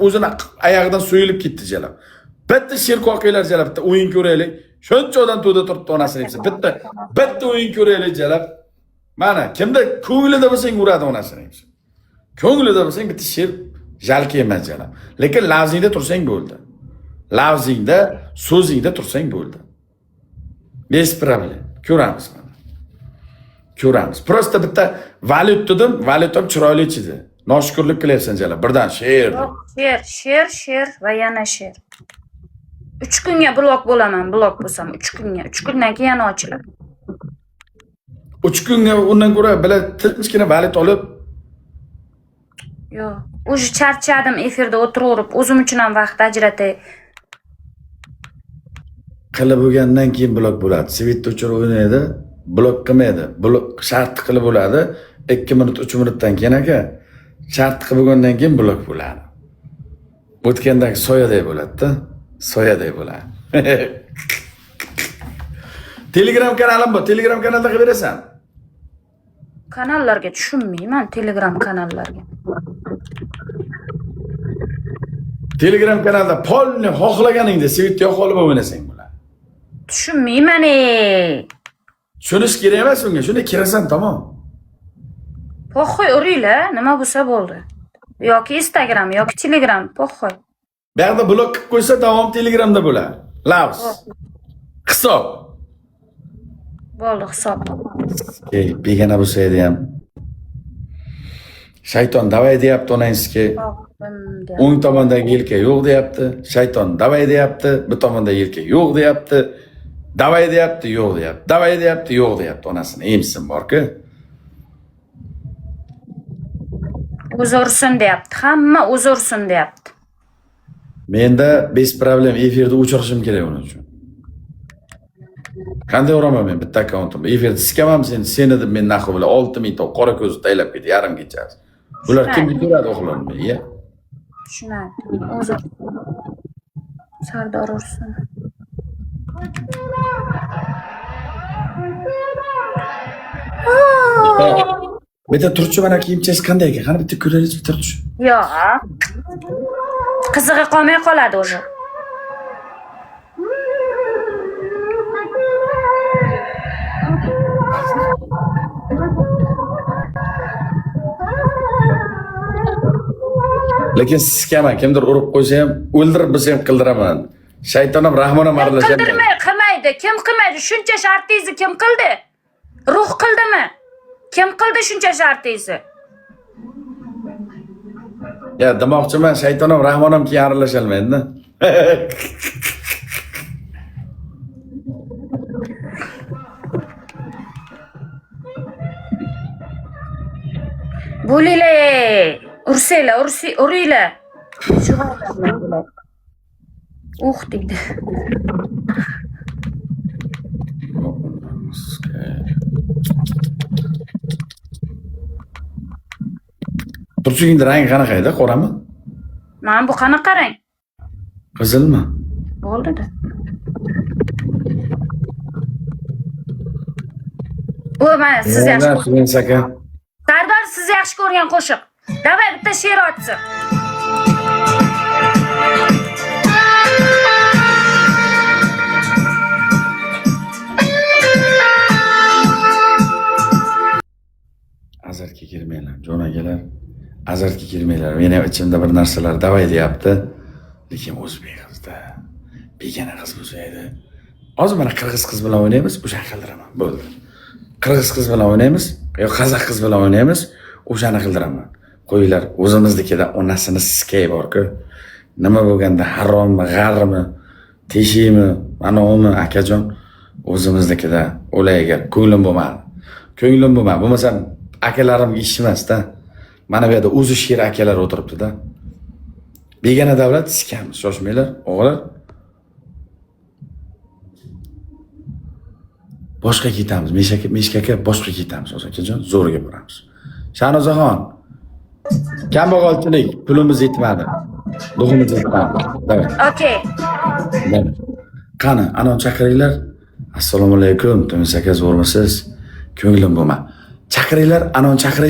o'zini oyog'idan so'yilib ketdi jalab. Bitta sher qoqinglar jalab, bitta o'yin ko'raylik. Shuncha odam to'da turibdi onasini deb. Bitta o'yin ko'raylik jalab. Mana kimda ko'nglida bo'lsang uradi onasini deb. Ko'nglida bo'lsang bitta sher jalki emas jalab. Lekin lavzingda tursang bo'ldi. Lavzingda, so'zingda tursang bo'ldi. Bez problem. Ko'ramiz mana. Ko'ramiz. Prosta bitta valyut dedim, valyut ham chiroyli chidi. Noshukrlik qilyapsan jalab. Birdan sher. Sher va yana sher. 3 kunga blok bo'laman, blok bo'lsam 3 kunga. 3 kundan keyin yana ochiladi. 3 kunga undan ko'ra bila tinchgina valyut olib. Yo'q, o'zi charchadim efirda o'tirib, o'zim uchun ham vaqt ajratay. Qilib bo'lgandan keyin blok bo'ladi. Svetni o'chirib o'ynaydi, blok qilmaydi. Blok shart qilib bo'ladi. 2 minut, 3 minutdan keyin aka shart qilib bo'lgandan keyin blok bo'ladi. O'tgandagi soyaday bo'ladi-da. Soyaday bo'ladi. Telegram kanalim bor. Telegram kanalda qilib berasan. Kanallarga tushunmayman, Telegram kanallarga. Telegram kanalda polni xohlaganingda Svetni yo'qolib o'ynasang bo'ladi. Tushunmayman. Tushunish kerak emas unga. Shunda kirasan, tamom. Po'xoy uringlar, nima bo'lsa bo'ldi. Yoki Instagram, yoki Telegram, po'xoy. Bu yerda blok qilib qo'ysa davom Telegramda bo'ladi. Lavz. Hisob. Bo'ldi, hisob. Begona bo'lsa edi ham. Shayton davay deyapti onangizga. O'ng tomondagi yelka yo'q deyapti. Shayton davay deyapti, bu tomonda yelka yo'q deyapti. Davay deyapti, yo'q deyapti. Davay deyapti, yo'q deyapti. Onasini emsin bor-ku. O'zursin deyapti. Hamma o'zursin deyapti. Menda bez problem efirni o'chirishim kerak uning uchun. Qanday uraman men bitta akkauntimda? Efirni skamam seni deb men naqi bilan 6000 ta qora ko'z taylab ketdi yarim kechasi. Bular kimga ko'radi o'g'lonmi, ya? Tushunadi. O'zi Sardor ursin. Bitta turchi mana kiyimchasi qanday ekan? Qani bitta ko'raylik bitta turchi. Yo'q. Qizig'i qolmay qoladi o'zi. Lekin skama kimdir urib qo'ysa ham, o'ldirib bo'lsa ham qildiraman. Shaytonim rahmona marlashadi. Qilmaydi. Kim qilmaydi? Shuncha shartingizni kim qildi? Ruh qildimi? Kim qildi shuncha shartingizni? Ya demoqchiman, shaytonim rahmonam keyin aralasha olmaydi-da. Bo'linglar, ursanglar, uringlar. Deydi. Turchingning rangi qanaqa edi? Qorami? Mana bu qanaqa rang? Qizilmi? Bo'ldi-da. O, mana siz yaxshi ko'rgan aka. Sardor siz yaxshi ko'rgan qo'shiq. Davay bitta she'r ochsin. Azarga kirmanglar, jon akalar. Azarga kirmanglar. Meni ham ichimda bir narsalar davay deyapti. Lekin o'zbek qizda begona qiz bo'lsa edi. Hozir mana qirg'iz qiz bilan o'ynaymiz, o'shani qildiraman. Bo'ldi. Qirg'iz qiz bilan o'ynaymiz, yo qozoq qiz bilan o'ynaymiz, o'shani qildiraman. Qo'yinglar, o'zimiznikida onasini skay bor-ku. Nima bo'lganda harommi, g'armi, teshikmi, mana uni akajon o'zimiznikida o'layga ko'nglim bo'lmadi. Ko'nglim bo'lmadi. Bo'lmasam akalarimga ish emas-da. Mana bu yerda o'zi sher akalar o'tiribdi-da. Begona davlat skamiz, shoshmanglar, o'g'illar. Boshqa ketamiz. Meshkaka boshqa ketamiz, akajon, zo'rga boramiz. Shanozaxon. Kambag'alchilik, pulimiz yetmadi. Duximiz yetmadi. Davay. Okay. Qani, anon chaqiringlar. Assalomu alaykum, Tunis aka, zo'rmisiz? Ko'nglim bo'lma. Chaqiringlar, anon chaqiring.